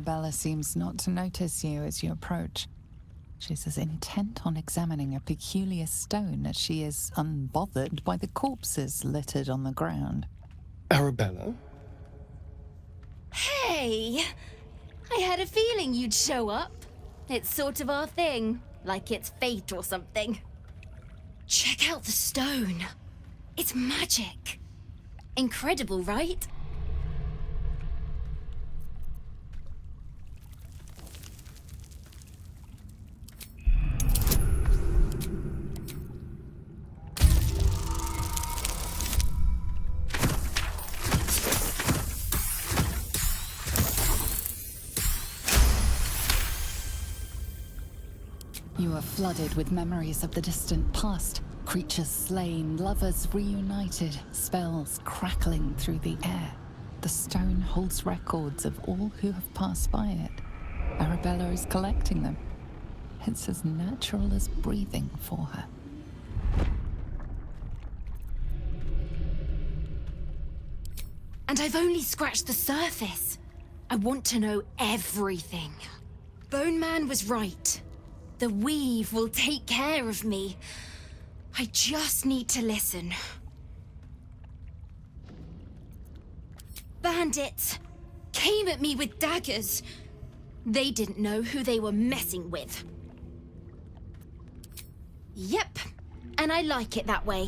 Arabella seems not to notice you as you approach. She's as intent on examining a peculiar stone as she is unbothered by the corpses littered on the ground. Arabella? Hey! I had a feeling you'd show up. It's sort of our thing, like it's fate or something. Check out the stone. It's magic. Incredible, right? You are flooded with memories of the distant past. Creatures slain, lovers reunited, spells crackling through the air. The stone holds records of all who have passed by it. Arabella is collecting them. It's as natural as breathing for her. And I've only scratched the surface. I want to know everything. Bone Man was right. The weave will take care of me. I just need to listen. Bandits came at me with daggers. They didn't know who they were messing with. Yep, and I like it that way.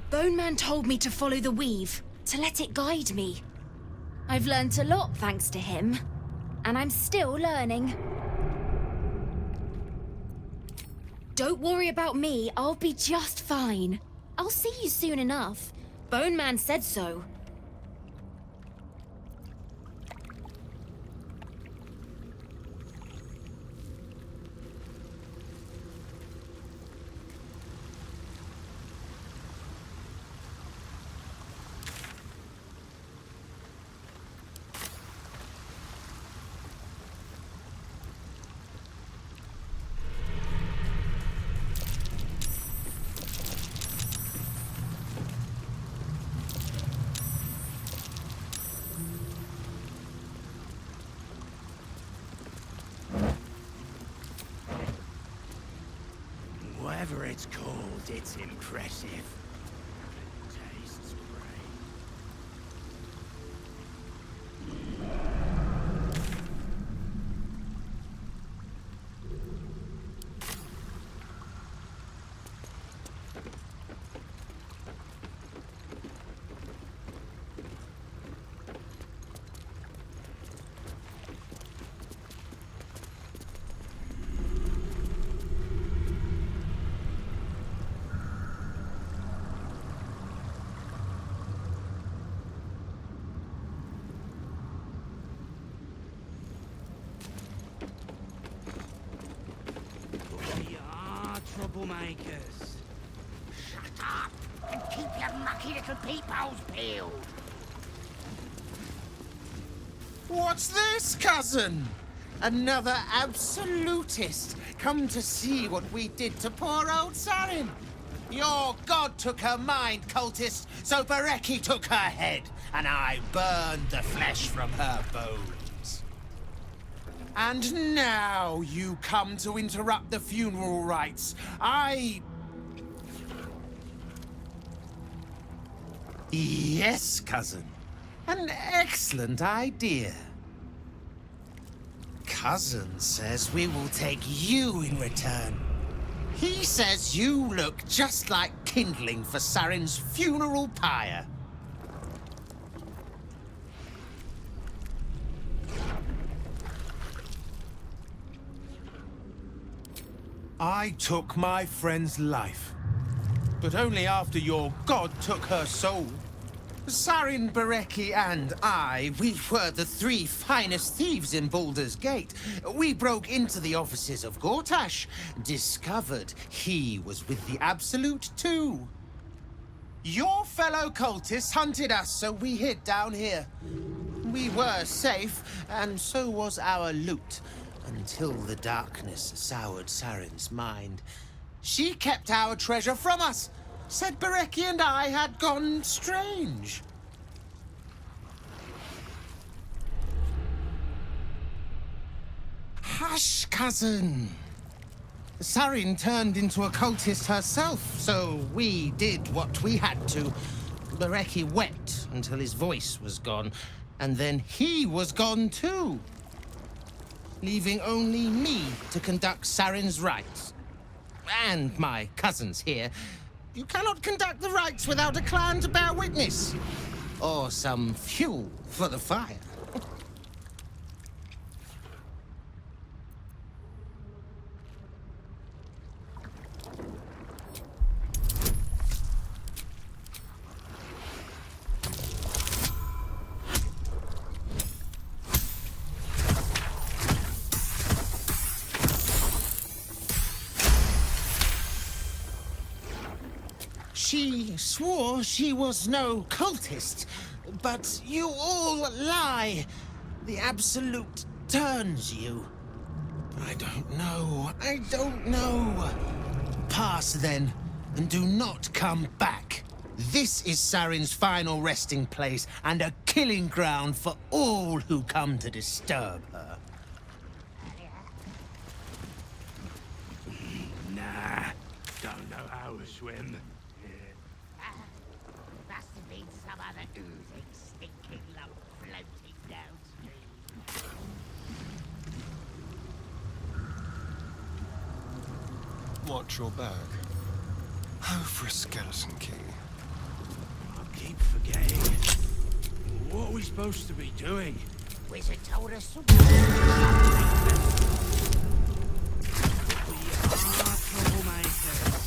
Bone Man told me to follow the weave, to let it guide me. I've learnt a lot thanks to him, and I'm still learning. Don't worry about me, I'll be just fine. I'll see you soon enough. Bone Man said so. Whatever it's called, it's impressive. Tastes great. Troublemakers. Shut up and keep your mucky little peepholes peeled. What's this, cousin? Another absolutist come to see what we did to poor old Sarin. Your god took her mind, cultist, so Bereki took her head, and I burned the flesh from her bones. And now you come to interrupt the funeral rites. Yes, cousin. An excellent idea. Cousin says we will take you in return. He says you look just like kindling for Sarin's funeral pyre. I took my friend's life, but only after your god took her soul. Sarin, Bereki, and I, we were the three finest thieves in Baldur's Gate. We broke into the offices of Gortash, discovered he was with the Absolute too. Your fellow cultists hunted us, so we hid down here. We were safe, and so was our loot. Until the darkness soured Sarin's mind. She kept our treasure from us. Said Bereki and I had gone strange. Hush, cousin. Sarin turned into a cultist herself, so we did what we had to. Bereki wept until his voice was gone, and then he was gone too, leaving only me to conduct Sarin's rites. And my cousins here. You cannot conduct the rites without a clan to bear witness, or some fuel for the fire. She swore she was no cultist, but you all lie. The Absolute turns you. I don't know. Pass then, and do not come back. This is Sarin's final resting place, and a killing ground for all who come to disturb her. Nah, don't know how to swim. Must have been some other oozing, stinking lump floating downstream. Watch your back. Oh, for a skeleton key. I keep forgetting. What are we supposed to be doing? Wizard told us to We are troublemakers.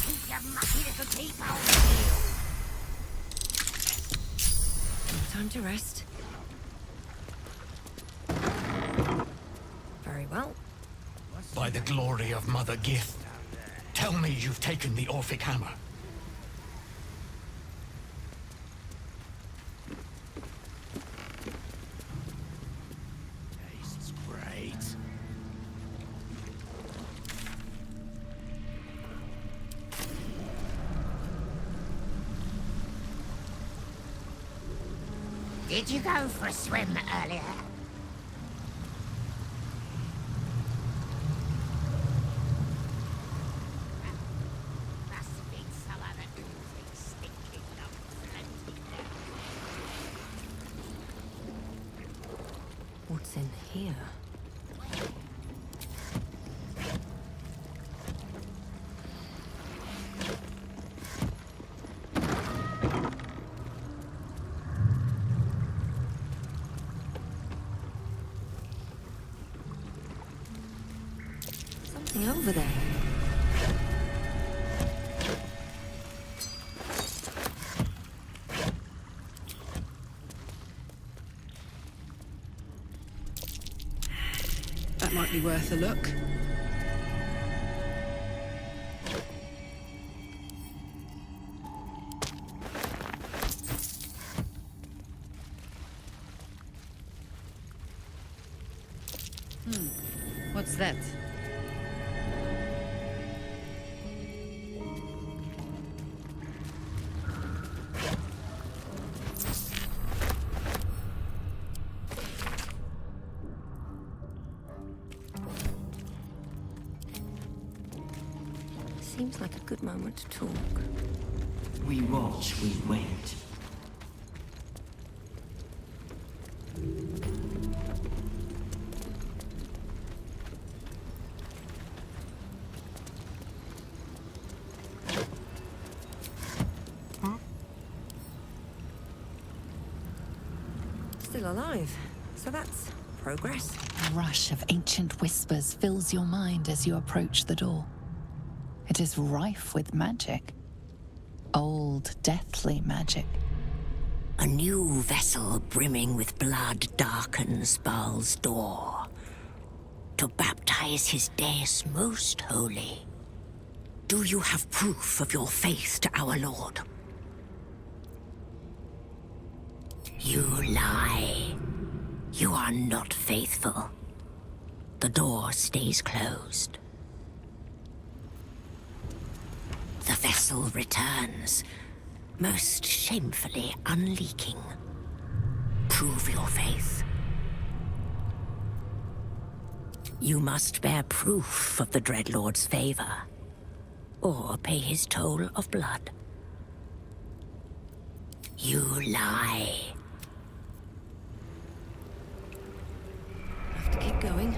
keep your mucky little people. Time to rest. Very well. By the glory of Mother Gith, tell me you've taken the Orphic Hammer. Tastes great. Did you go for a swim earlier? Must have been some other oozing, stinking lump floating down. What's in here? Something over there. That might be worth a look. What's that? Seems like a good moment to talk. We watch, we wait. Still alive. So that's progress. A rush of ancient whispers fills your mind as you approach the door. It is rife with magic. Old, deathly magic. A new vessel brimming with blood darkens Baldur to baptize his deus most holy. Do you have proof of your faith to our Lord? You lie. You are not faithful. The door stays closed. The vessel returns, most shamefully unleaking. Prove your faith. You must bear proof of the Dreadlord's favor, or pay his toll of blood. You lie. Have to keep going.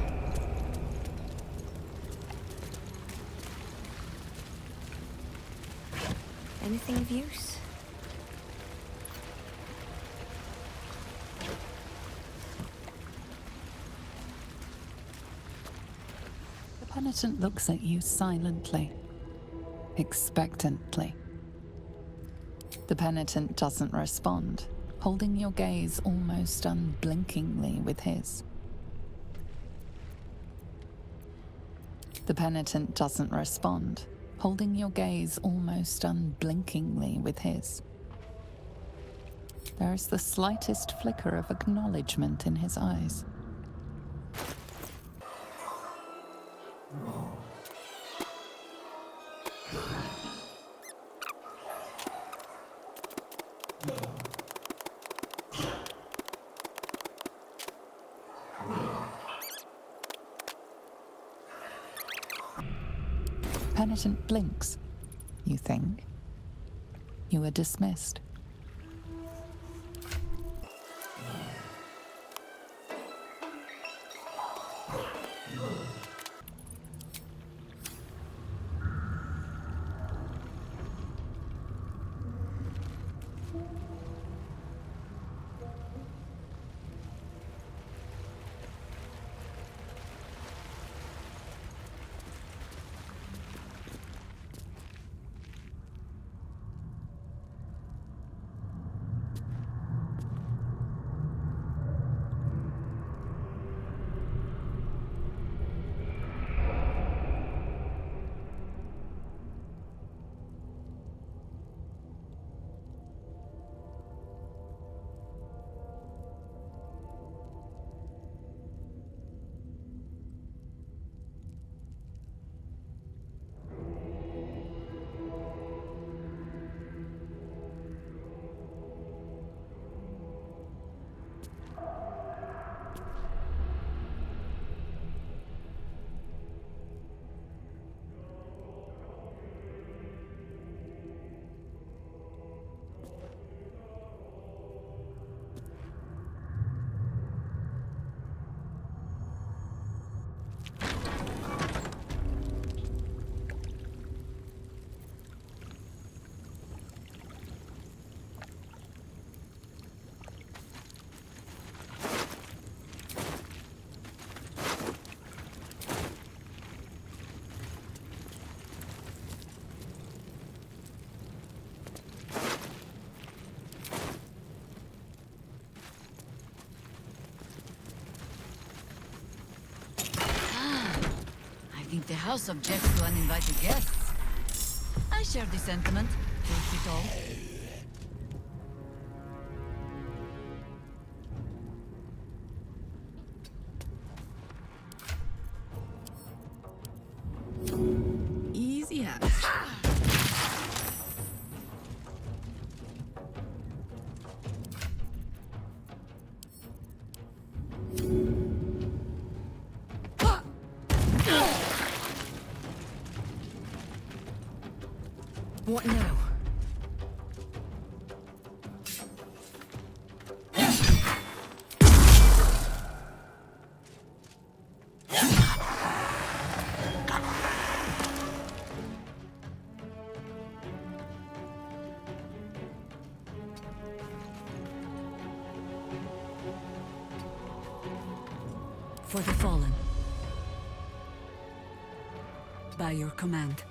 Anything of use? The penitent looks at you silently, expectantly. The penitent doesn't respond, holding your gaze almost unblinkingly with his. The penitent doesn't respond, holding your gaze almost unblinkingly with his. There is the slightest flicker of acknowledgement in his eyes. Penitent blinks. You think. You are dismissed. I think the house objects to uninvited guests. I share the sentiment. Truth be told. Easy as. What now? For the fallen. By your command.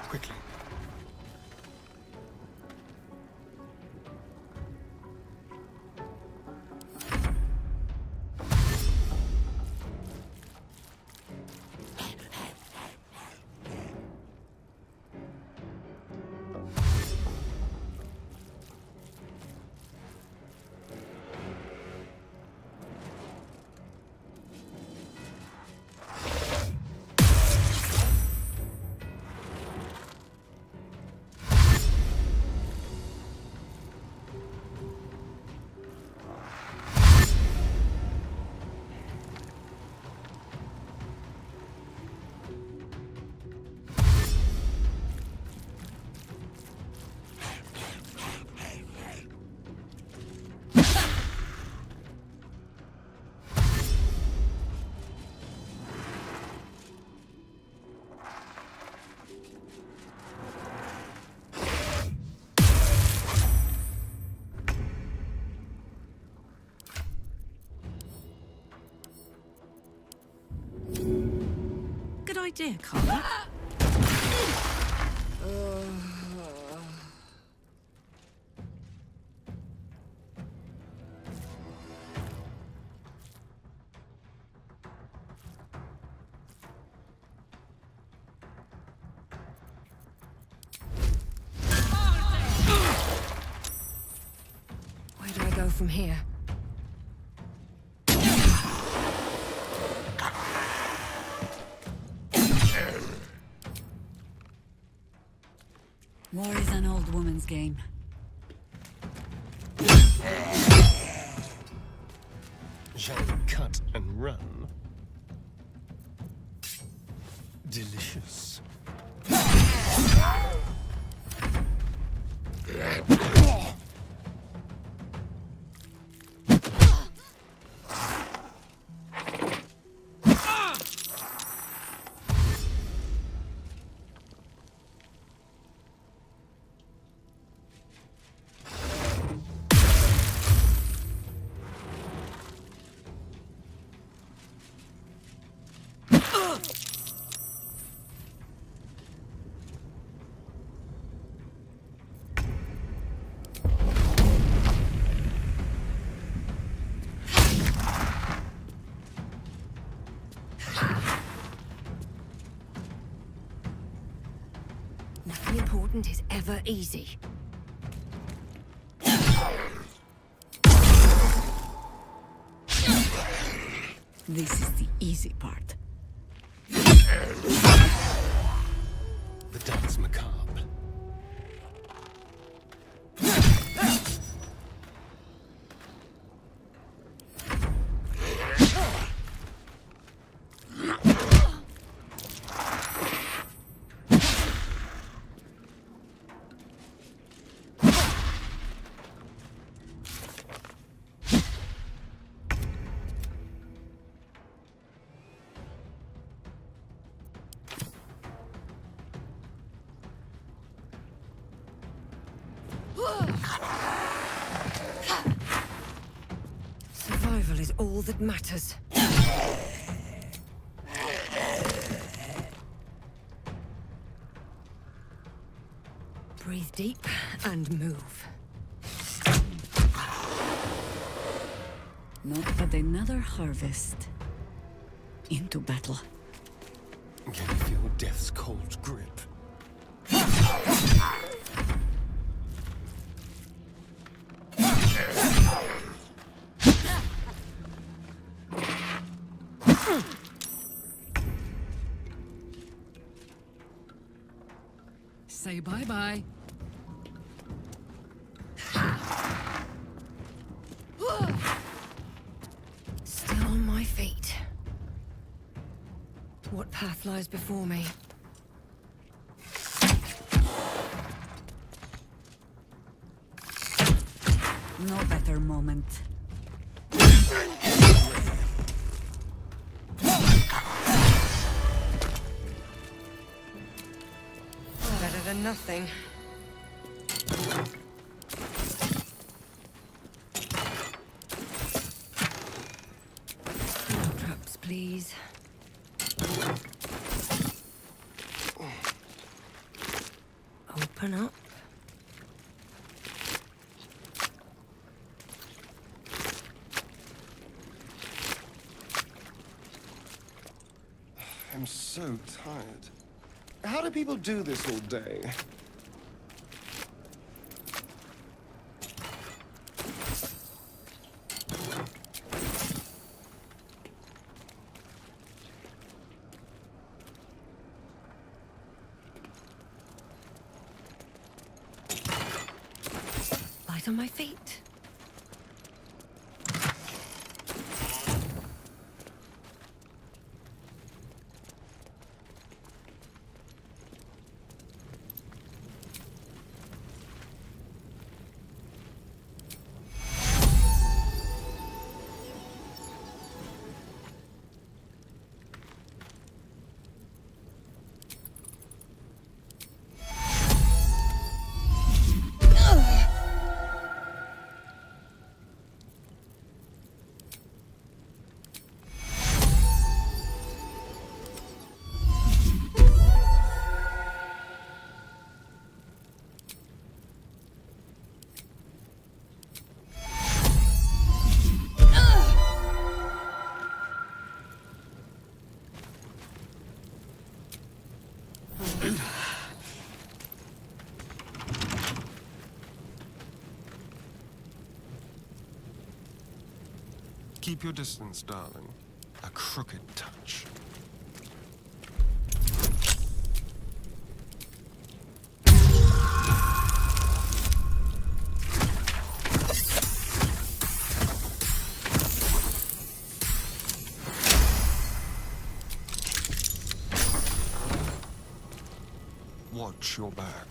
Quickly. idea, Carl. Where do I go from here? War is an old woman's game. Shall we cut and run? Delicious. Nothing important is ever easy. This is the easy part. The dance macabre. Survival is all that matters. Breathe deep and move. Not but another harvest. Into battle. Can you feel death's cold grip? Say bye-bye. Still on my feet. What path lies before me? No better moment. Better than nothing. No traps, please. Open up. I'm so tired. How do people do this all day? Light on my feet. Keep your distance, darling. A crooked touch. Watch your back.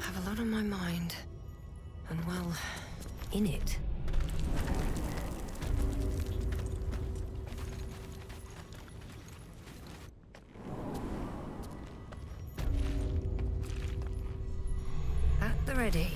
Have a lot on my mind. And well, in it. At the ready.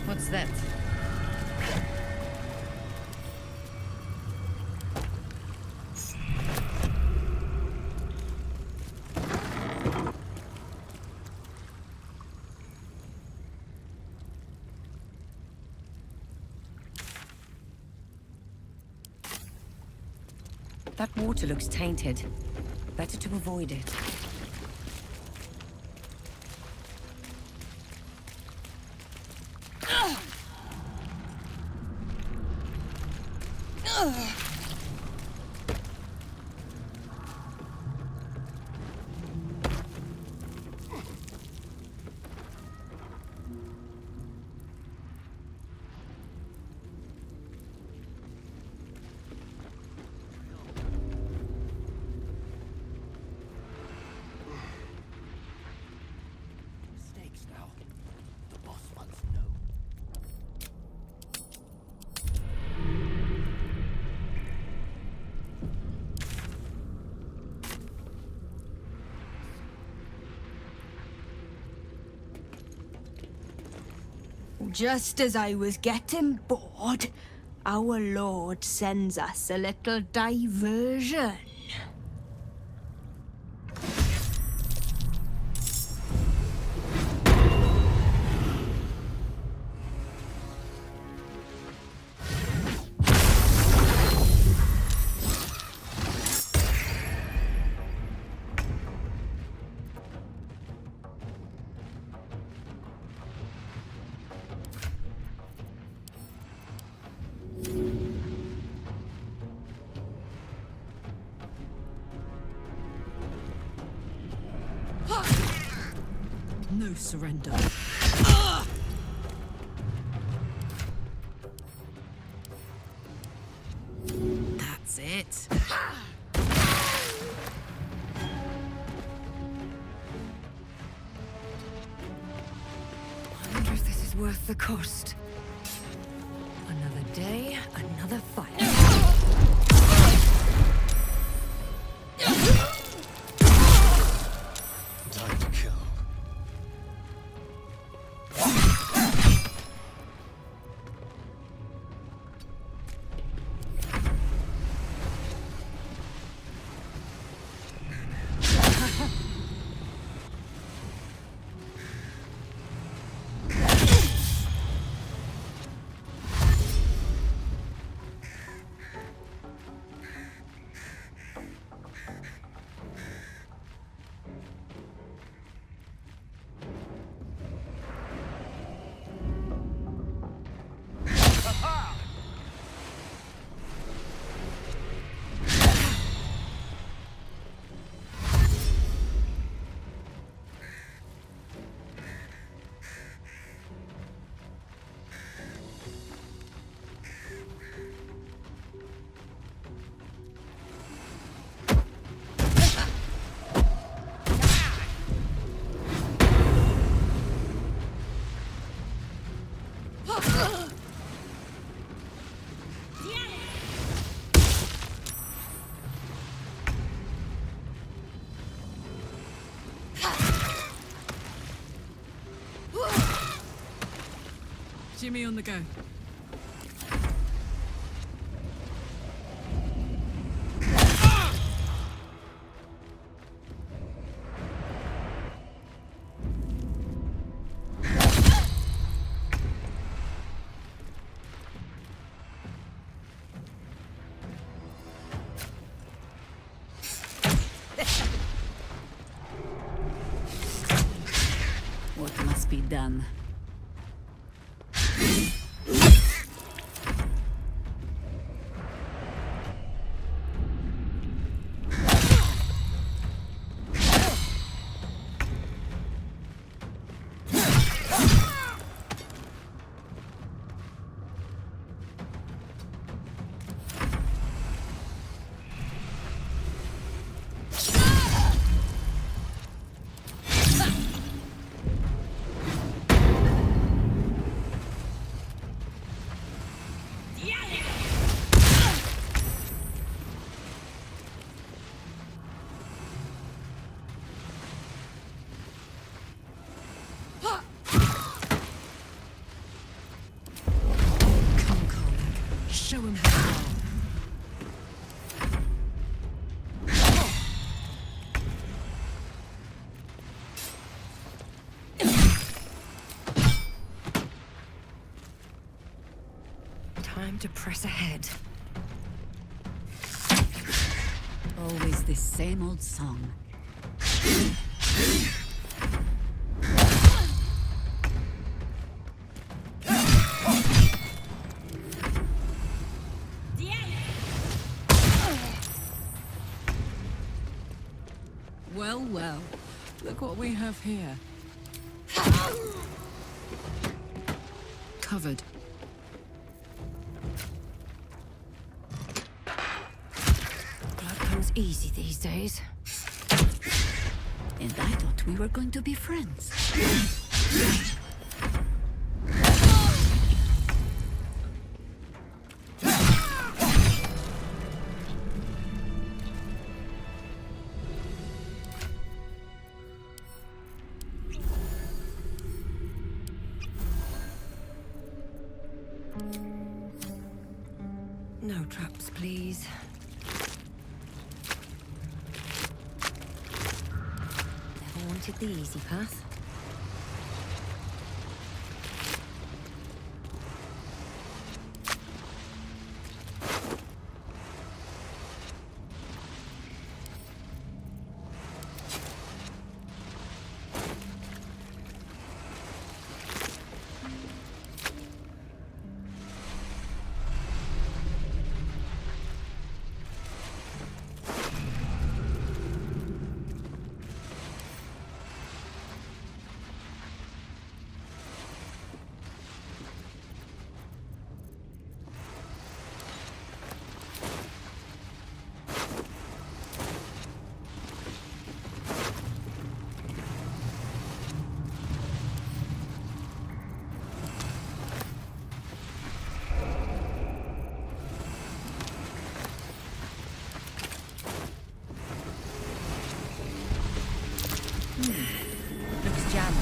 What's that? That water looks tainted. Better to avoid it. Mistakes now. The boss wants to know. Just as I was getting bored, our Lord sends us a little diversion. No surrender. That's it. I wonder if this is worth the cost. Another day, another fight. Time to kill. Jimmy on the go. What must be done? Show him how. Time to press ahead. Always this same old song. Well, well. Look what we have here. Covered. Blood comes easy these days. And I thought we were going to be friends. No traps, please. Never wanted the easy path. Looks jammed.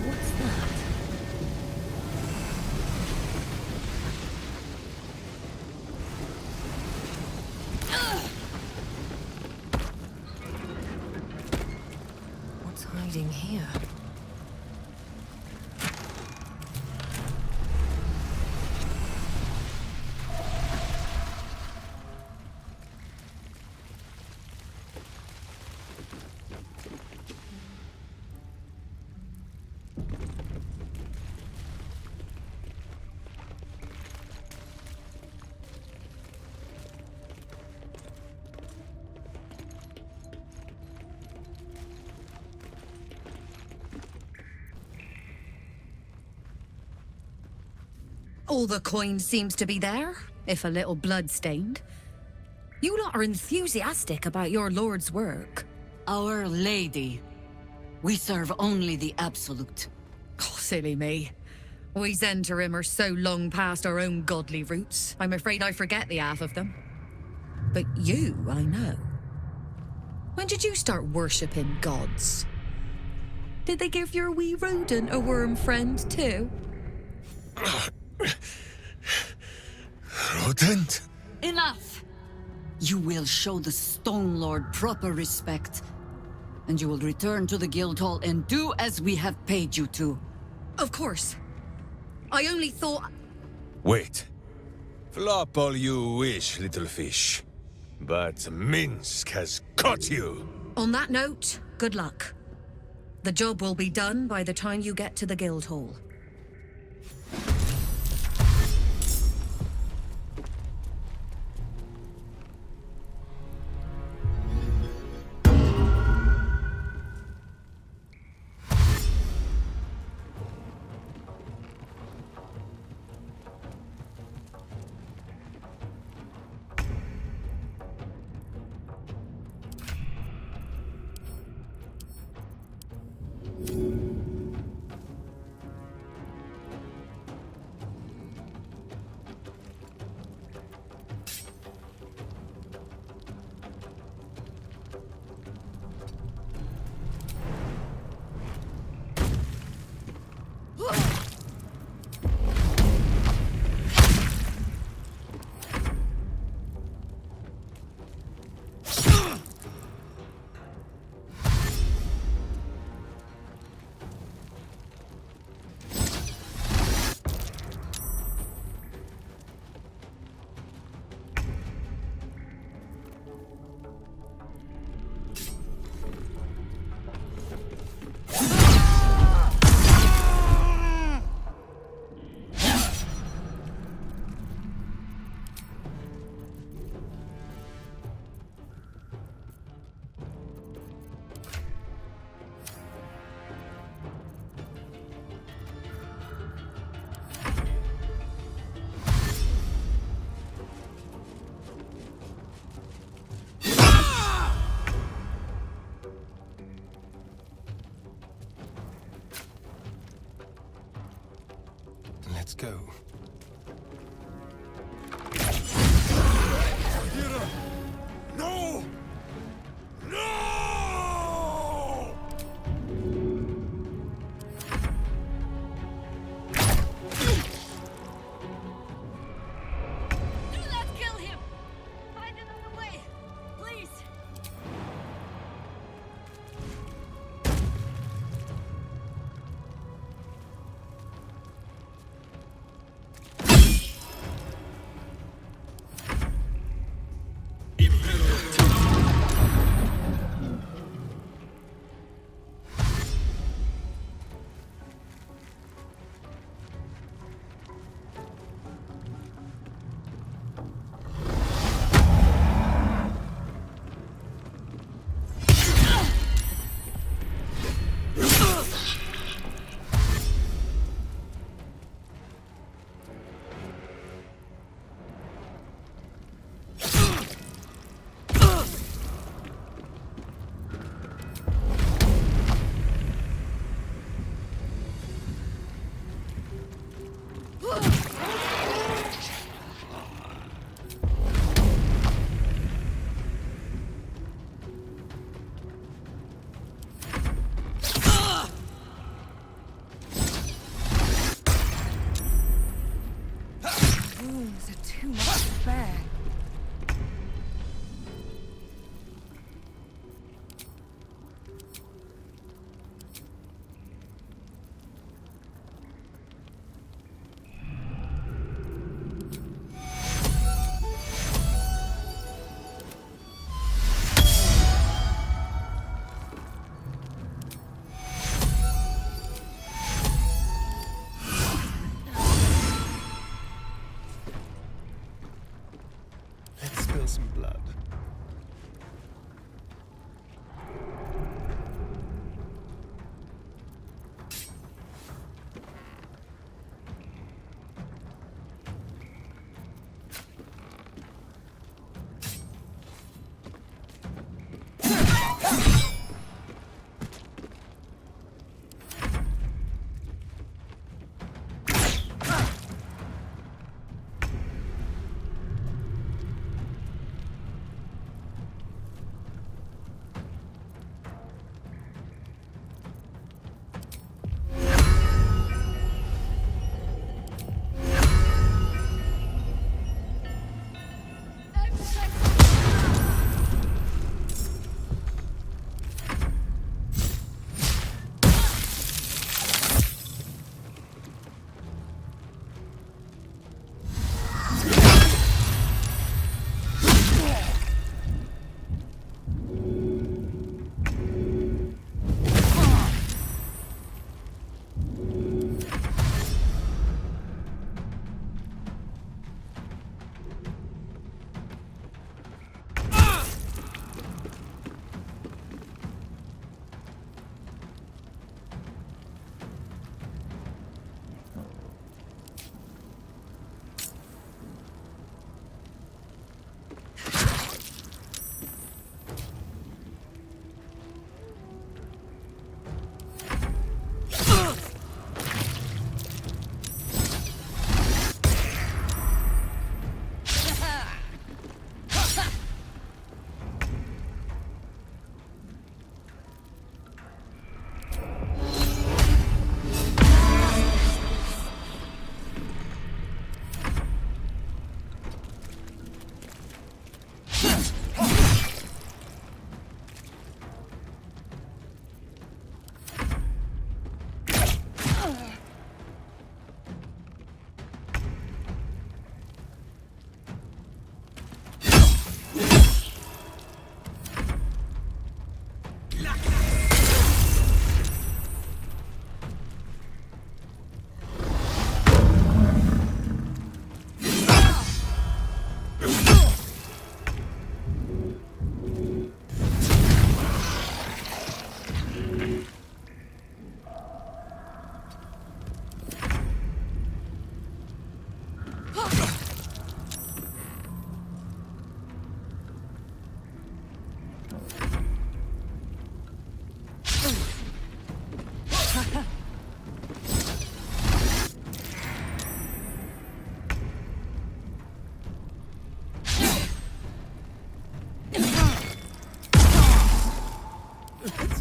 What's that? What's hiding here? All the coin seems to be there, if a little blood-stained. You lot are enthusiastic about your lord's work. Our Lady We serve only the Absolute. Oh, silly me. We Zentarim are so long past our own godly roots, I'm afraid I forget the half of them. But you, I know. When did you start worshipping gods? Did they give your wee rodent a worm friend too? Rodent? Enough! You will show the Stone Lord proper respect, and you will return to the Guildhall and do as we have paid you to. Of course. I only thought... Wait. Flop all you wish, little fish. But Minsk has caught you! On that note, good luck. The job will be done by the time you get to the Guildhall. Let's go. No! No! Do not kill him! Find another way, please!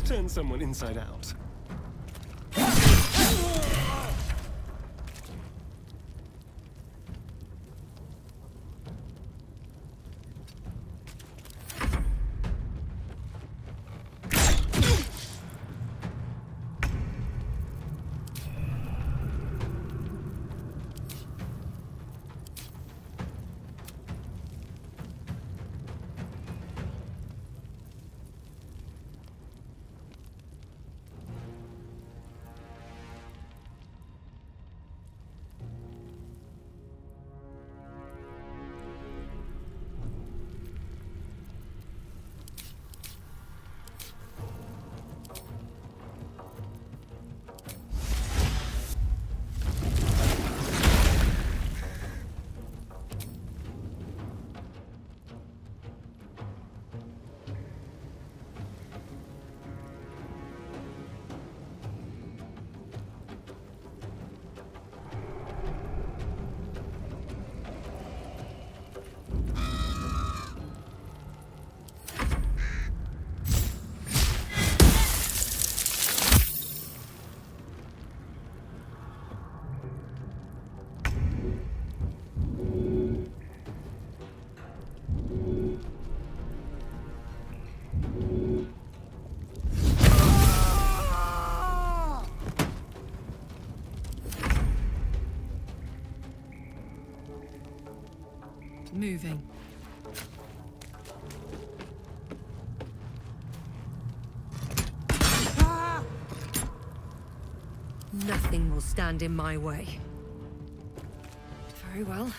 Turn someone inside out. Moving. Nothing will stand in my way. Very well.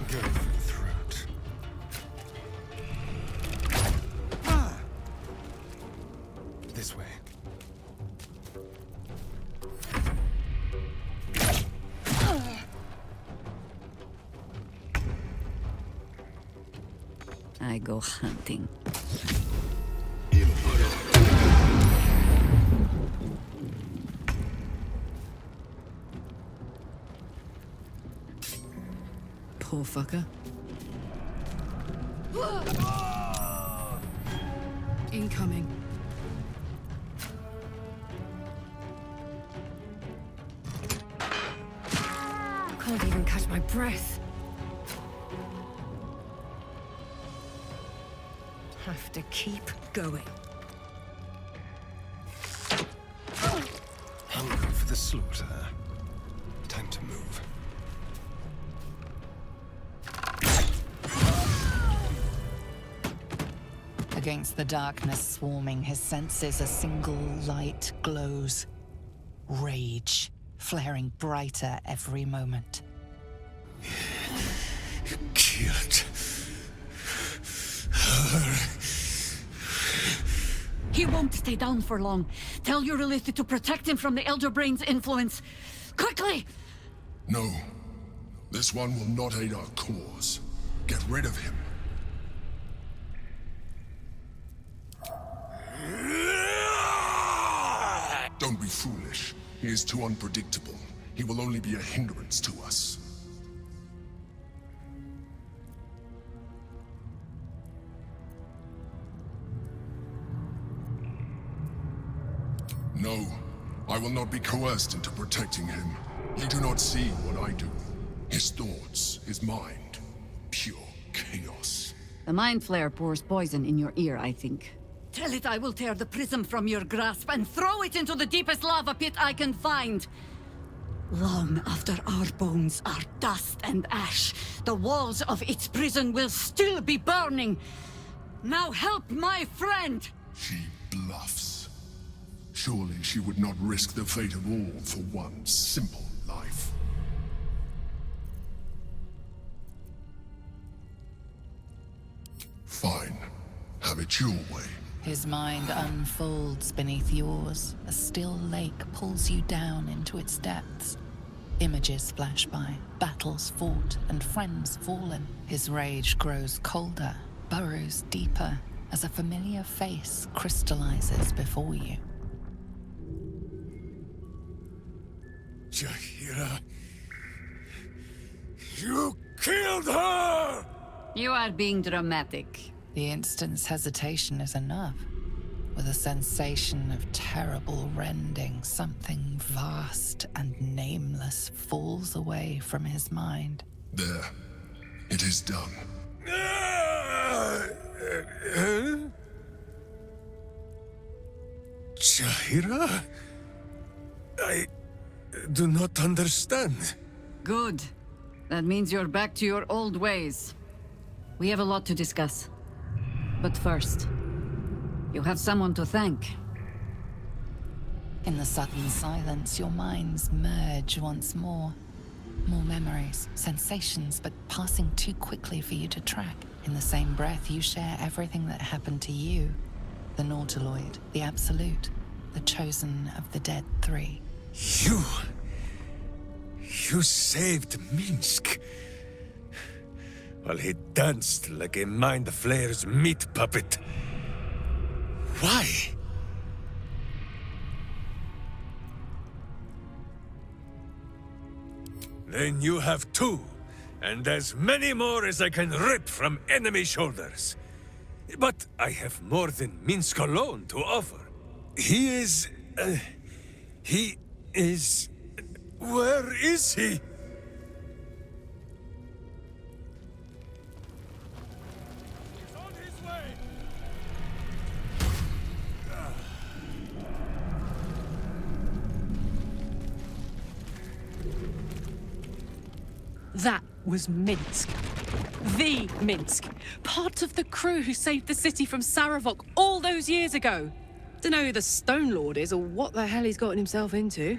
Go for the throat. This way. I go hunting. Poor fucker. Incoming. Can't even catch my breath. Have to keep going. Hungry for the slaughter. Time to move. Against the darkness swarming his senses, a single light glows. Rage, flaring brighter every moment. Killed her. He won't stay down for long. Tell your Elith to protect him from the Elder Brain's influence. Quickly! No. This one will not aid our cause. Get rid of him. Don't be foolish. He is too unpredictable. He will only be a hindrance to us. No, I will not be coerced into protecting him. You do not see what I do. His thoughts, his mind, pure chaos. The Mind Flare pours poison in your ear, I think. Tell it I will tear the prism from your grasp and throw it into the deepest lava pit I can find. Long after our bones are dust and ash, the walls of its prison will still be burning. Now help my friend! She bluffs. Surely she would not risk the fate of all for one simple life. Fine. Have it your way. His mind unfolds beneath yours. A still lake pulls you down into its depths. Images flash by, battles fought, and friends fallen. His rage grows colder, burrows deeper, as a familiar face crystallizes before you. Jaheira, you killed her! You are being dramatic. The instant's hesitation is enough. With a sensation of terrible rending, something vast and nameless falls away from his mind. There. It is done. Jaira? I do not understand. Good. That means you're back to your old ways. We have a lot to discuss. But first, you have someone to thank. In the sudden silence, your minds merge once more. More memories, sensations, but passing too quickly for you to track. In the same breath, you share everything that happened to you. The Nautiloid, the Absolute, the chosen of the dead three. You saved Minsk. While he danced like a Mind Flayer's meat puppet. Why? Then you have two, and as many more as I can rip from enemy shoulders. But I have more than Minsk alone to offer. He is... Where is he? He's on his way! That was Minsk. The Minsk. Part of the crew who saved the city from Saravok all those years ago. Dunno who the Stone Lord is or what the hell he's gotten himself into.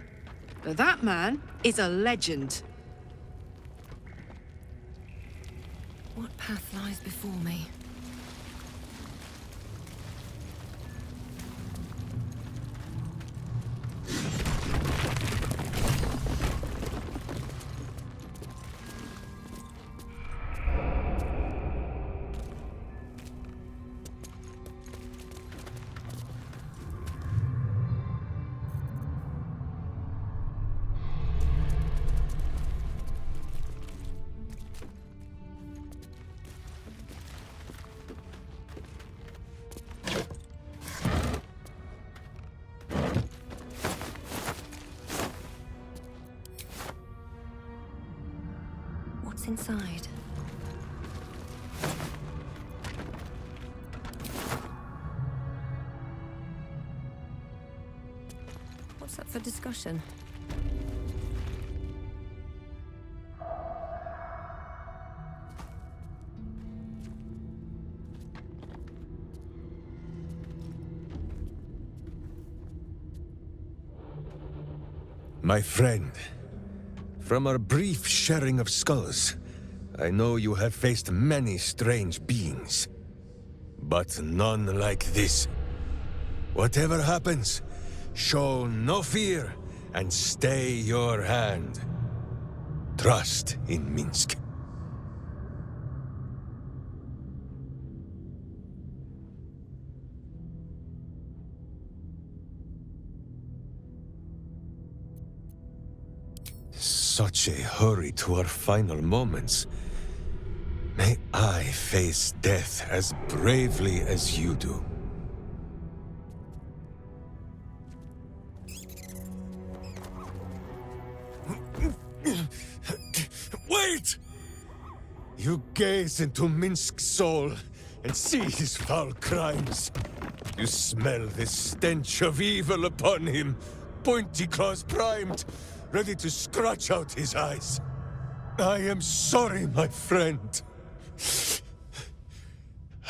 But that man is a legend. What path lies before me? What's inside? What's up for discussion? My friend, from our brief sharing of skulls, I know you have faced many strange beings. But none like this. Whatever happens, show no fear and stay your hand. Trust in Minsk. Such a hurry to our final moments. May I face death as bravely as you do. Wait! You gaze into Minsk's soul and see his foul crimes. You smell the stench of evil upon him, pointy claws primed, ready to scratch out his eyes. I am sorry, my friend.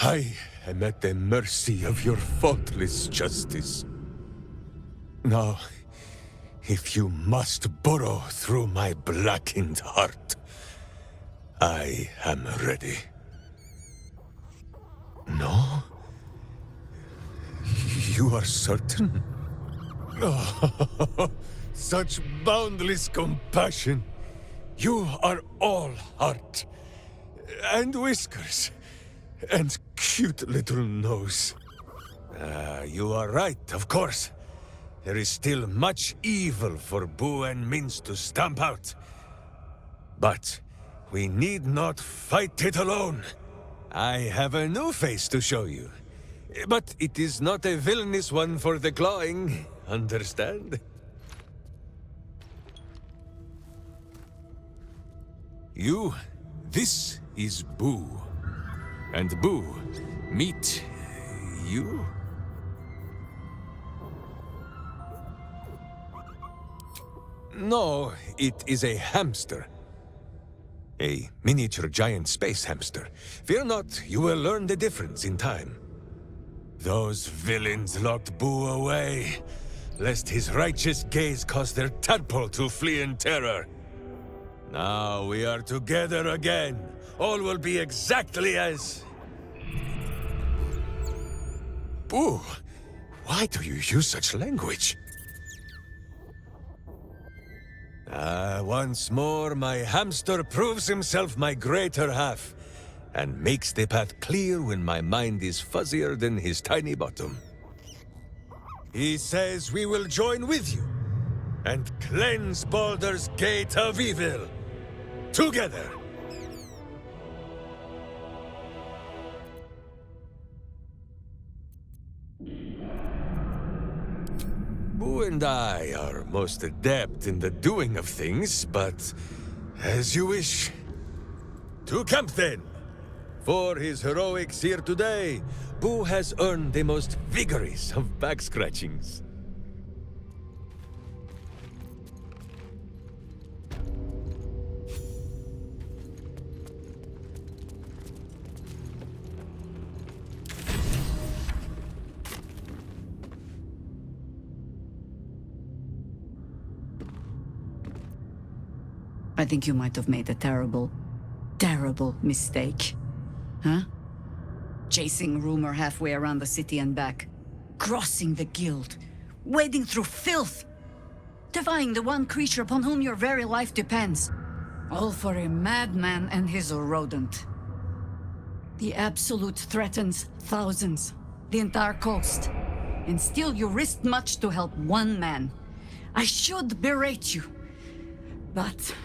I am at the mercy of your faultless justice. Now, if you must burrow through my blackened heart, I am ready. No? You are certain? Oh, such boundless compassion. You are all heart. And whiskers. And cute little nose. You are right, of course. There is still much evil for Boo and Minsk to stamp out. But we need not fight it alone. I have a new face to show you. But it is not a villainous one for the clawing, understand? This is Boo. And Boo, meet you? No, it is a hamster. A miniature giant space hamster. Fear not, you will learn the difference in time. Those villains locked Boo away, lest his righteous gaze cause their tadpole to flee in terror. Now we are together again. All will be exactly as... Boo, why do you use such language? Once more, my hamster proves himself my greater half, and makes the path clear when my mind is fuzzier than his tiny bottom. He says we will join with you, and cleanse Baldur's gate of evil. Together! Boo and I are most adept in the doing of things, but as you wish. To camp then! For his heroics here today, Boo has earned the most vigorous of back scratchings. I think you might have made a terrible, terrible mistake. Huh? Chasing rumor halfway around the city and back. Crossing the guild. Wading through filth. Defying the one creature upon whom your very life depends. All for a madman and his rodent. The Absolute threatens thousands. The entire coast. And still you risked much to help one man. I should berate you. But...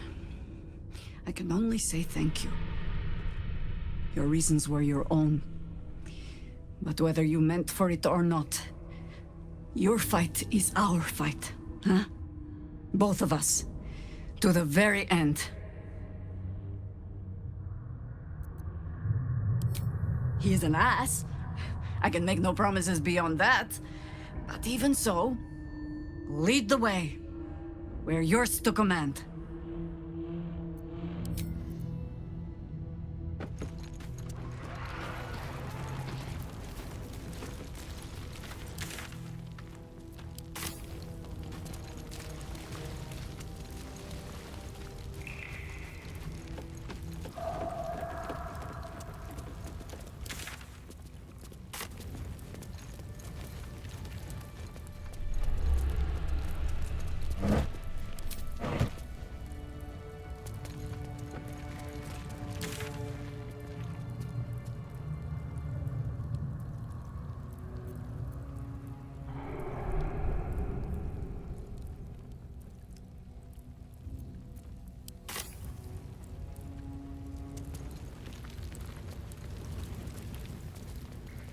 I can only say thank you. Your reasons were your own. But whether you meant for it or not, your fight is our fight, huh? Both of us. To the very end. He is an ass. I can make no promises beyond that. But even so, lead the way. We're yours to command.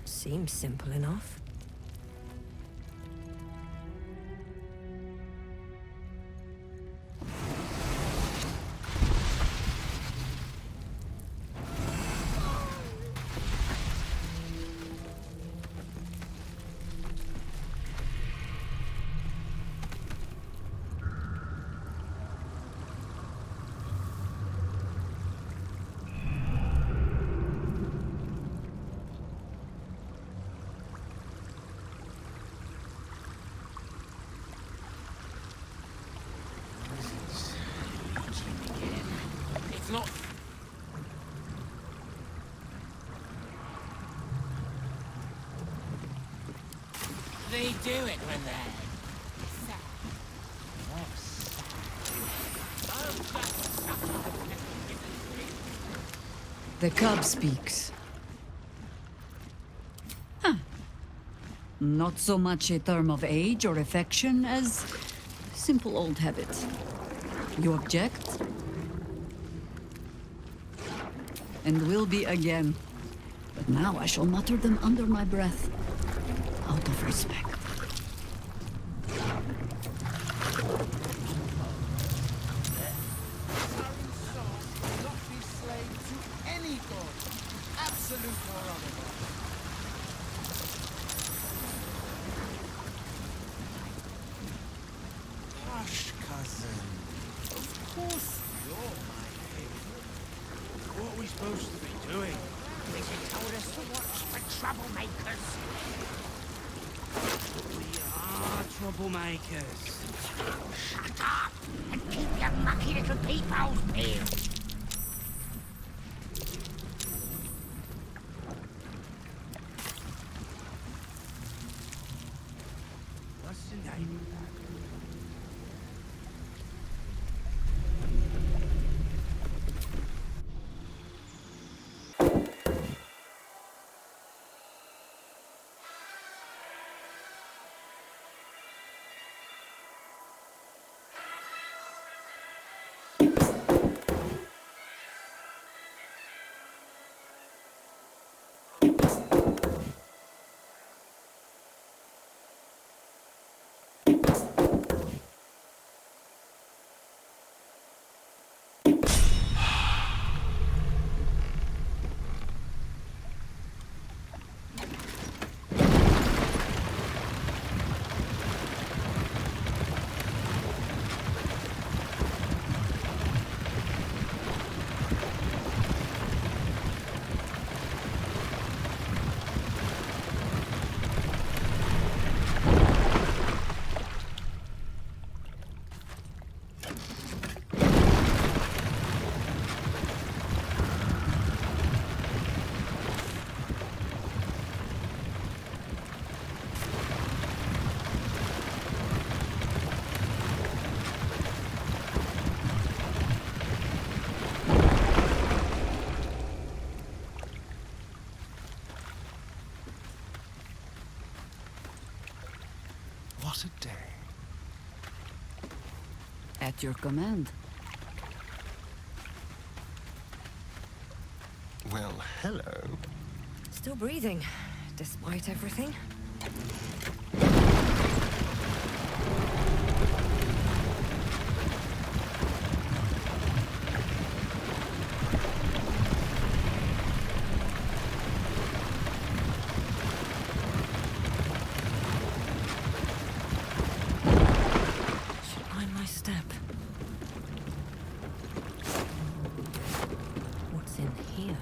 Seems simple enough. Not... They do it when they're sad. The cub speaks. Huh. Not so much a term of age or affection as simple old habit. You object? And will be again. But now I shall mutter them under my breath, out of respect. Saren's soul will not be slave to any god, absolute or otherwise. Hush, cousin. Of course you're my favorite. What are we supposed to be doing? Wizard told us to watch for troublemakers. We are troublemakers. Shut up and keep your mucky little peepholes peeled. What's the name of that? What a day. At your command. Well, hello. Still breathing, despite everything. Should mind my step. What's in here?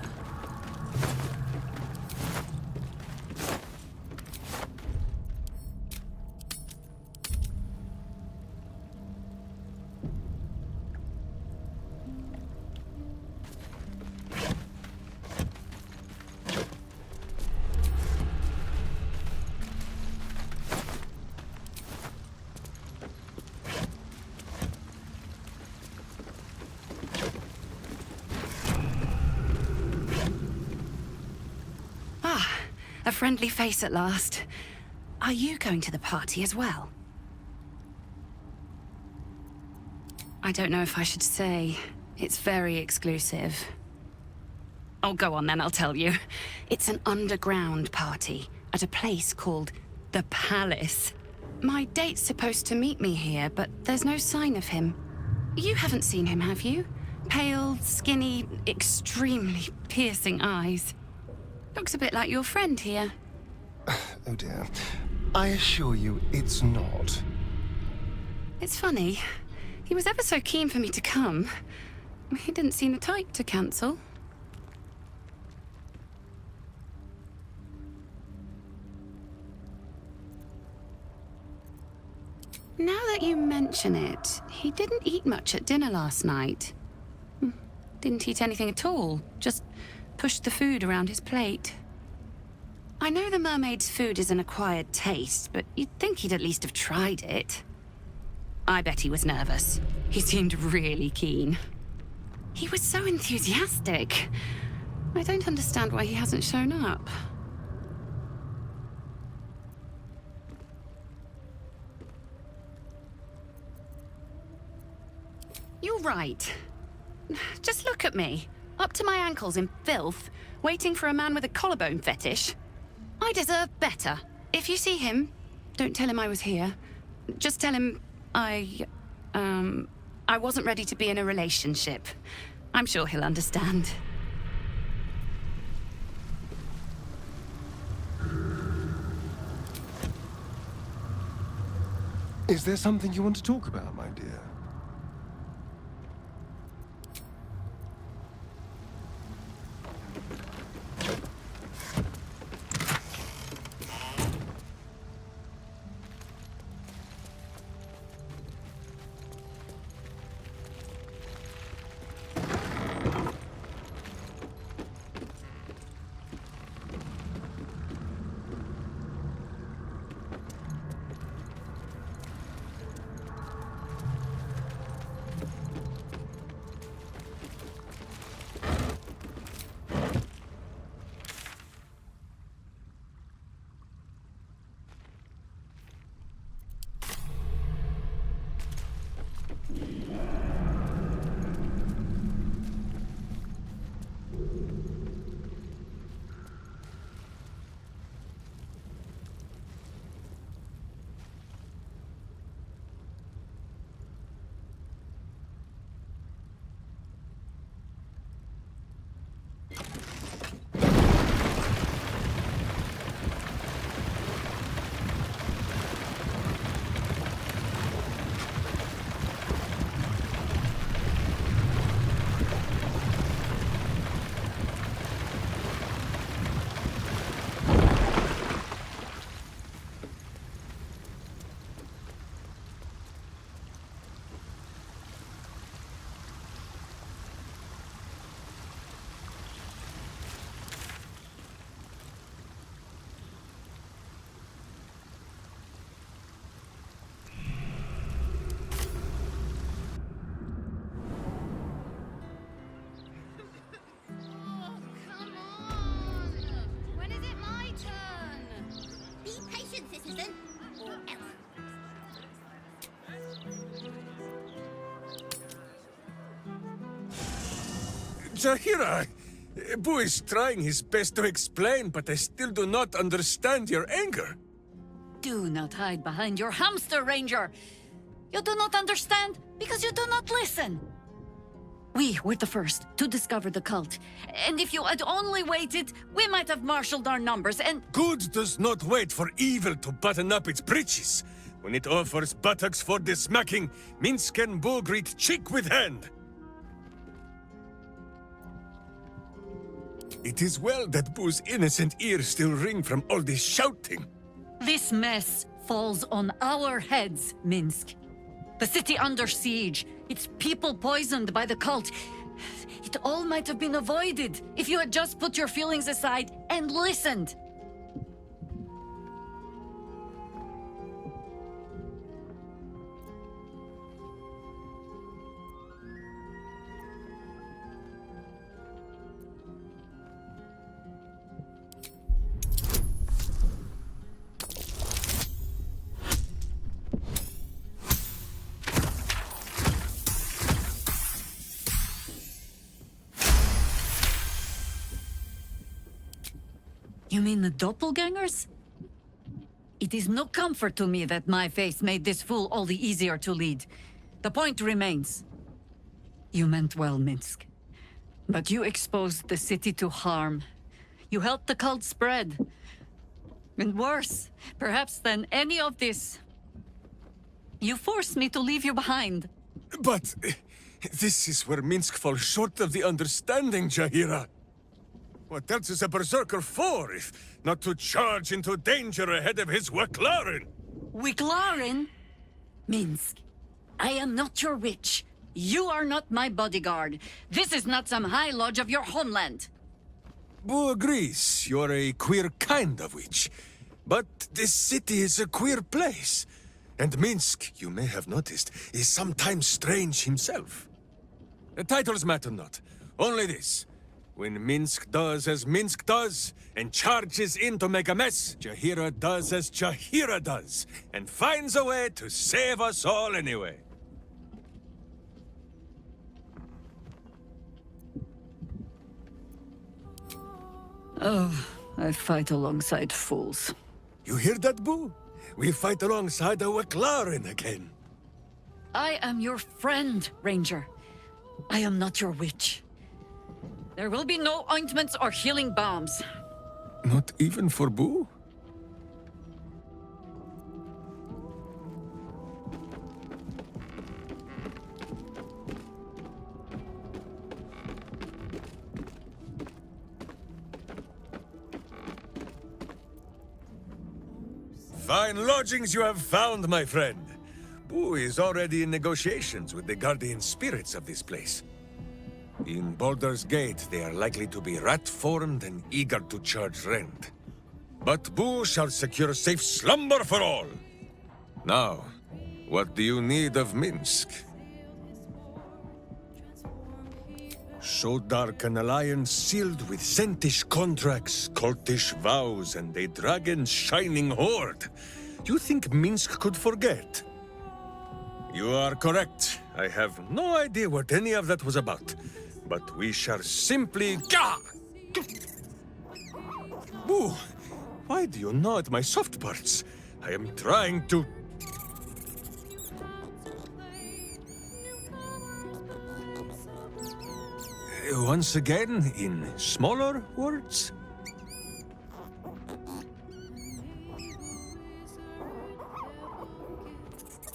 A friendly face at last. Are you going to the party as well? I don't know if I should say. It's very exclusive. Oh, go on then, I'll tell you. It's an underground party at a place called the Palace. My date's supposed to meet me here, but there's no sign of him. You haven't seen him, have you? Pale, skinny, extremely piercing eyes. Looks a bit like your friend here. Oh dear. I assure you, it's not. It's funny. He was ever so keen for me to come. He didn't seem the type to cancel. Now that you mention it, he didn't eat much at dinner last night. Didn't eat anything at all, just pushed the food around his plate. I know the mermaid's food is an acquired taste, but you'd think he'd at least have tried it. I bet he was nervous. He seemed really keen. He was so enthusiastic. I don't understand why he hasn't shown up. You're right. Just look at me. Up to my ankles in filth, waiting for a man with a collarbone fetish. I deserve better. If you see him, don't tell him I was here. Just tell him I wasn't ready to be in a relationship. I'm sure he'll understand. Is there something you want to talk about, my dear? Jaheira! Boo is trying his best to explain, but I still do not understand your anger. Do not hide behind your hamster, Ranger. You do not understand because you do not listen. We were the first to discover the cult. And if you had only waited, we might have marshaled our numbers and... Good does not wait for evil to button up its breeches. When it offers buttocks for the smacking, Minsk and Boo greet cheek with hand. It is well that Boo's innocent ears still ring from all this shouting. This mess falls on our heads, Minsk. The city under siege, its people poisoned by the cult. It all might have been avoided if you had just put your feelings aside and listened. You mean the doppelgangers? It is no comfort to me that my face made this fool all the easier to lead. The point remains. You meant well, Minsk. But you exposed the city to harm. You helped the cult spread. And worse, perhaps than any of this, you forced me to leave you behind. But this is where Minsk falls short of the understanding, Jaheira. What else is a berserker for, if not to charge into danger ahead of his Waclaren? Waclaren? Minsk, I am not your witch. You are not my bodyguard. This is not some high lodge of your homeland. Boo agrees you're a queer kind of witch. But this city is a queer place. And Minsk, you may have noticed, is sometimes strange himself. The titles matter not. Only this. When Minsk does as Minsk does, and charges in to make a mess, Jaheira does as Jaheira does, and finds a way to save us all anyway. Oh, I fight alongside fools. You hear that, Boo? We fight alongside a Waclaren again. I am your friend, Ranger. I am not your witch. There will be no ointments or healing balms. Not even for Boo? Fine lodgings you have found, my friend. Boo is already in negotiations with the guardian spirits of this place. In Baldur's Gate, they are likely to be rat-formed and eager to charge rent. But Boo shall secure safe slumber for all! Now, what do you need of Minsk? So dark an alliance sealed with Sentish contracts, cultish vows, and a dragon's shining hoard. You think Minsk could forget? You are correct. I have no idea what any of that was about. But we shall simply... Gah! Boo! Why do you gnaw at my soft parts? I am trying to... Once again, in smaller words?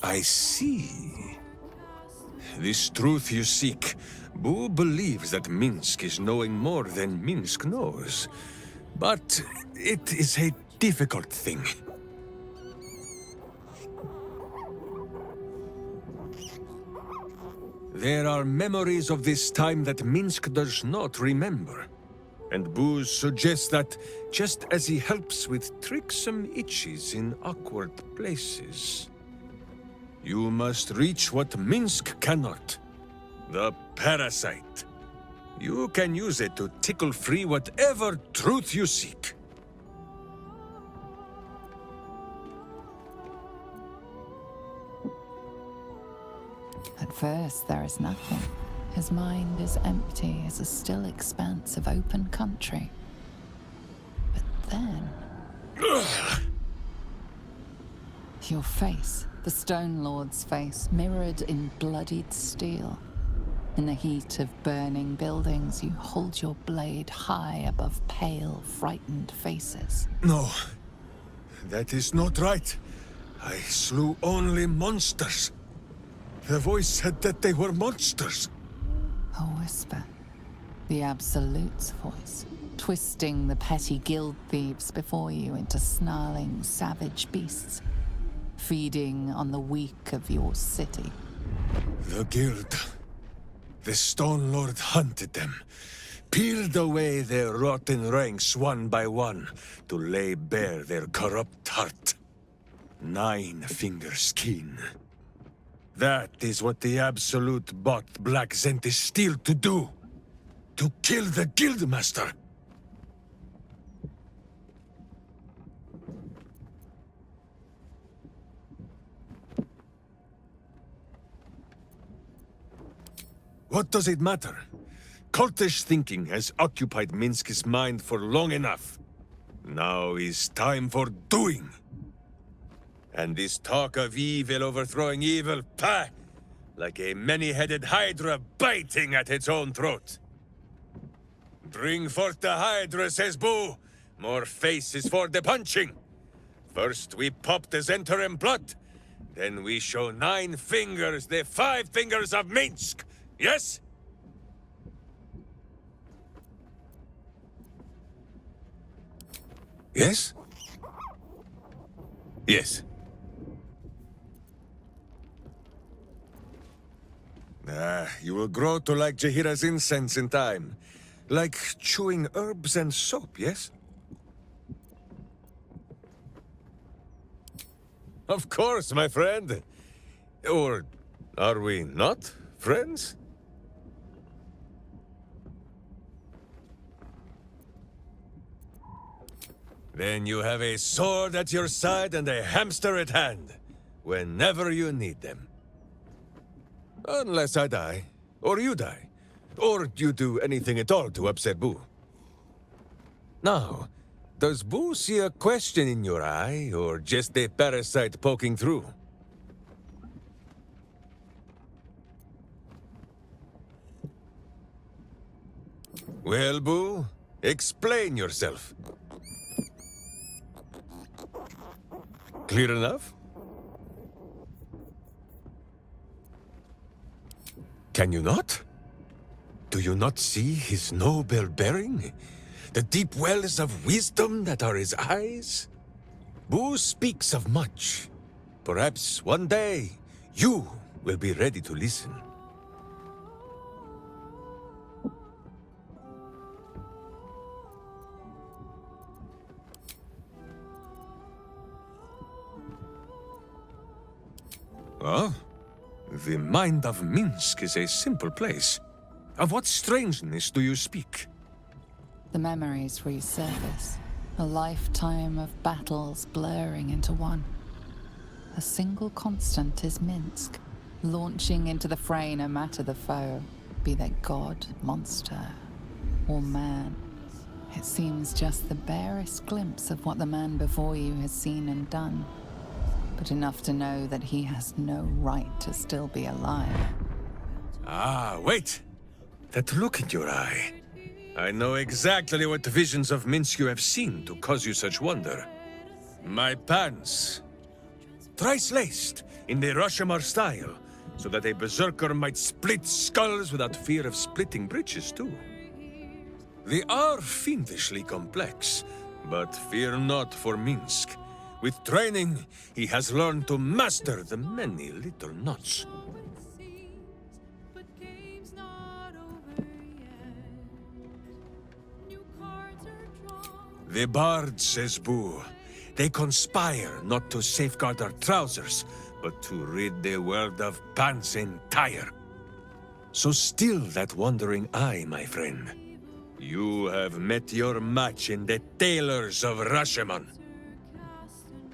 I see. This truth you seek. Boo believes that Minsk is knowing more than Minsk knows. But it is a difficult thing. There are memories of this time that Minsk does not remember. And Boo suggests that, just as he helps with tricksome itches in awkward places, you must reach what Minsk cannot. The parasite. You can use it to tickle free whatever truth you seek. At first, there is nothing. His mind is empty as a still expanse of open country. But then... Your face, the Stone Lord's face, mirrored in bloodied steel. In the heat of burning buildings, you hold your blade high above pale, frightened faces. No, that is not right. I slew only monsters. The voice said that they were monsters. A whisper. The Absolute's voice, twisting the petty guild thieves before you into snarling, savage beasts, feeding on the weak of your city. The guild. The Stone Lord hunted them, peeled away their rotten ranks one by one to lay bare their corrupt heart. 9 fingers keen. That is what the Absolute bought Black Zentish Steel to do. To kill the Guildmaster. What does it matter? Cultish thinking has occupied Minsk's mind for long enough. Now is time for doing. And this talk of evil overthrowing evil, pah! Like a many-headed hydra biting at its own throat. Bring forth the hydra, says Boo. More faces for the punching. First we pop the Zentarim blood. Then we show 9 fingers, the 5 fingers of Minsk. Yes? Yes? Yes. You will grow to like Jahira's incense in time. Like chewing herbs and soap, yes? Of course, my friend. Or are we not friends? Then you have a sword at your side and a hamster at hand, whenever you need them. Unless I die, or you die, or you do anything at all to upset Boo. Now, does Boo see a question in your eye, or just a parasite poking through? Well, Boo, explain yourself. Clear enough? Can you not? Do you not see his noble bearing? The deep wells of wisdom that are his eyes? Boo speaks of much. Perhaps one day, you will be ready to listen. Huh? The mind of Minsk is a simple place. Of what strangeness do you speak? The memories resurface. A lifetime of battles blurring into one. A single constant is Minsk, launching into the fray no matter the foe, be they god, monster, or man. It seems just the barest glimpse of what the man before you has seen and done, but enough to know that he has no right to still be alive. Ah, wait! That look in your eye. I know exactly what visions of Minsk you have seen to cause you such wonder. My pants. Thrice laced, in the Rashomar style, so that a berserker might split skulls without fear of splitting breeches too. They are fiendishly complex, but fear not for Minsk. With training, he has learned to master the many little knots. The bards, says Boo. They conspire not to safeguard our trousers, but to rid the world of pants entire. So still that wandering eye, my friend. You have met your match in the tailors of Rashomon.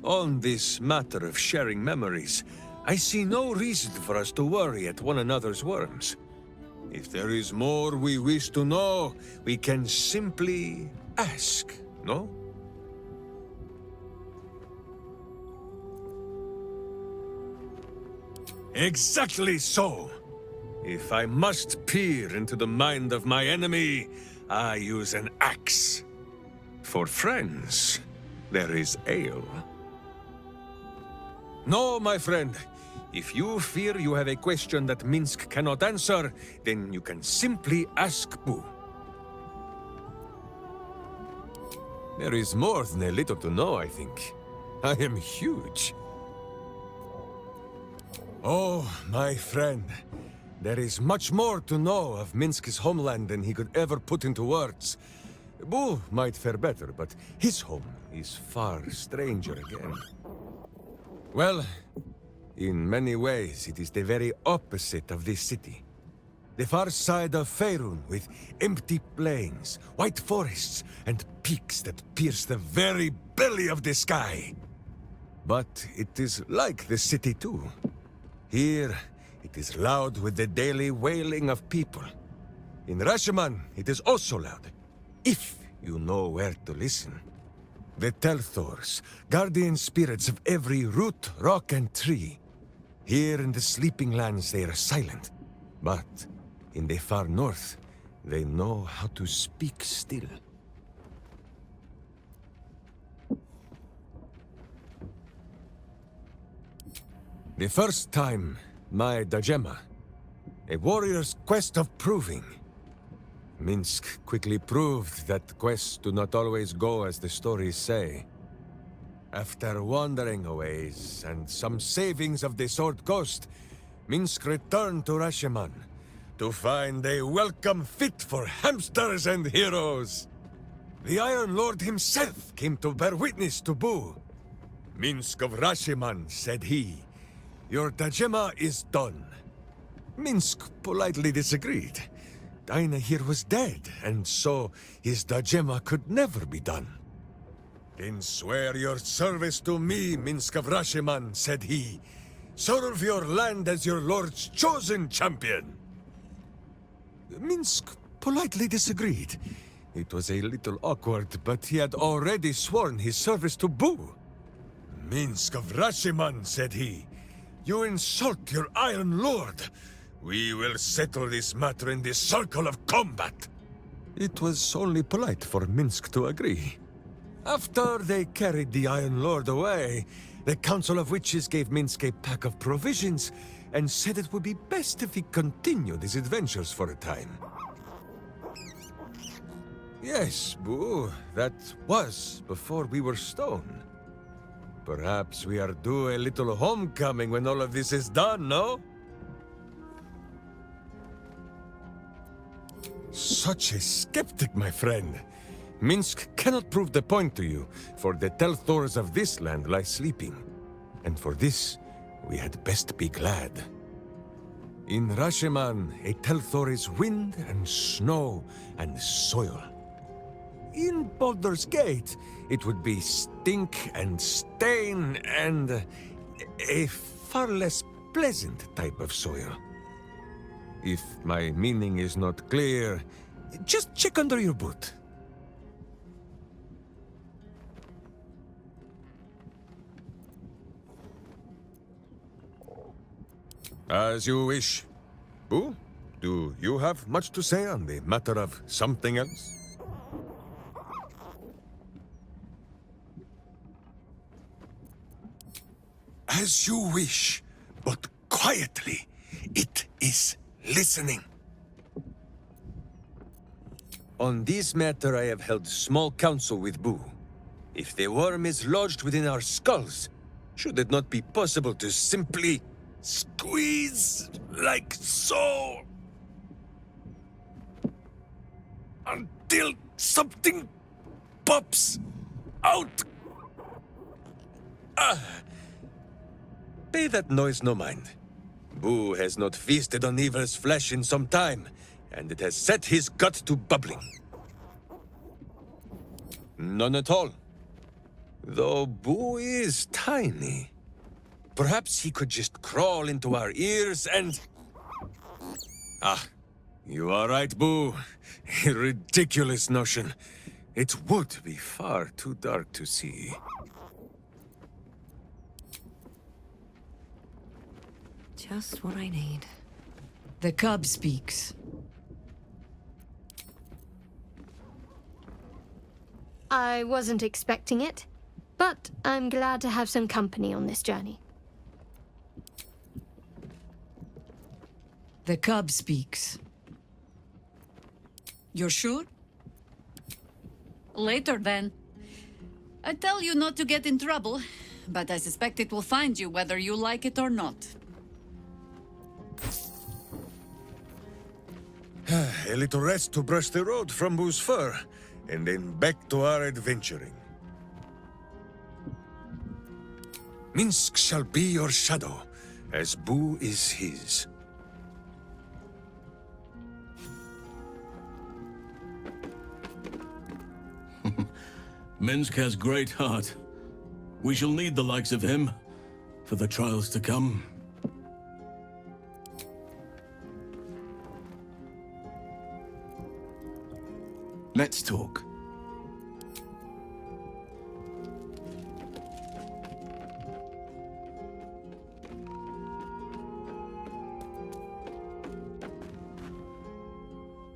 On this matter of sharing memories, I see no reason for us to worry at one another's worms. If there is more we wish to know, we can simply ask, no? Exactly so! If I must peer into the mind of my enemy, I use an axe. For friends, there is ale. No, my friend. If you fear you have a question that Minsk cannot answer, then you can simply ask Boo. There is more than a little to know, I think. I am huge. Oh, my friend. There is much more to know of Minsk's homeland than he could ever put into words. Boo might fare better, but his home is far stranger again. Well, in many ways, it is the very opposite of this city. The far side of Faerun, with empty plains, white forests, and peaks that pierce the very belly of the sky. But it is like the city too. Here, it is loud with the daily wailing of people. In Rashomon, it is also loud, if you know where to listen. The Telthors, guardian spirits of every root, rock, and tree. Here in the Sleeping Lands they are silent, but in the far north, they know how to speak still. The first time, my Dajema, a warrior's quest of proving. Minsk quickly proved that quests do not always go as the stories say. After wandering a ways and some savings of the Sword Ghost, Minsk returned to Rashomon to find a welcome fit for hamsters and heroes. The Iron Lord himself came to bear witness to Boo. Minsk of Rashomon, said he, your Dajema is done. Minsk politely disagreed. Dinah here was dead, and so his Dajema could never be done. Then swear your service to me, Minsk of Rashomon, said he. Serve your land as your lord's chosen champion. Minsk politely disagreed. It was a little awkward, but he had already sworn his service to Boo. Minsk of Rashiman, said he. You insult your Iron Lord. We will settle this matter in the circle of combat. It was only polite for Minsk to agree. After they carried the Iron Lord away, the Council of Witches gave Minsk a pack of provisions and said it would be best if he continued his adventures for a time. Yes, Boo, that was before we were stone. Perhaps we are due a little homecoming when all of this is done, no? Such a skeptic, my friend. Minsk cannot prove the point to you, for the Telthors of this land lie sleeping. And for this, we had best be glad. In Rashiman, a Telthor is wind and snow and soil. In Baldur's Gate, it would be stink and stain and a far less pleasant type of soil. If my meaning is not clear, just check under your boot. As you wish. Boo, do you have much to say on the matter of something else? As you wish, but quietly. It is listening. On this matter, I have held small council with Boo. If the worm is lodged within our skulls, should it not be possible to simply squeeze like so until something pops out? Pay that noise no mind. Boo has not feasted on evil's flesh in some time, and it has set his gut to bubbling. None at all. Though Boo is tiny. Perhaps he could just crawl into our ears and... You are right, Boo. A ridiculous notion. It would be far too dark to see. Just what I need. The cub speaks. I wasn't expecting it, but I'm glad to have some company on this journey. The cub speaks. You're sure? Later, then. I tell you not to get in trouble, but I suspect it will find you whether you like it or not. A little rest to brush the road from Boo's fur, and then back to our adventuring. Minsk shall be your shadow, as Boo is his. Minsk has great heart. We shall need the likes of him for the trials to come. Let's talk.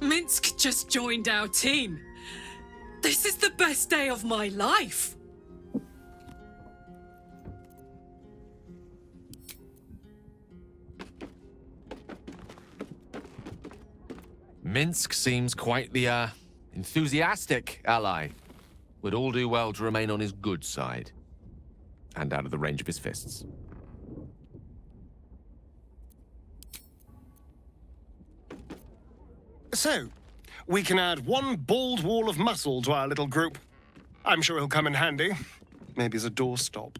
Minsk just joined our team. This is the best day of my life. Minsk seems quite the, enthusiastic ally. Would all do well to remain on his good side. And out of the range of his fists. So, we can add one bald wall of muscle to our little group. I'm sure he'll come in handy. Maybe as a doorstop.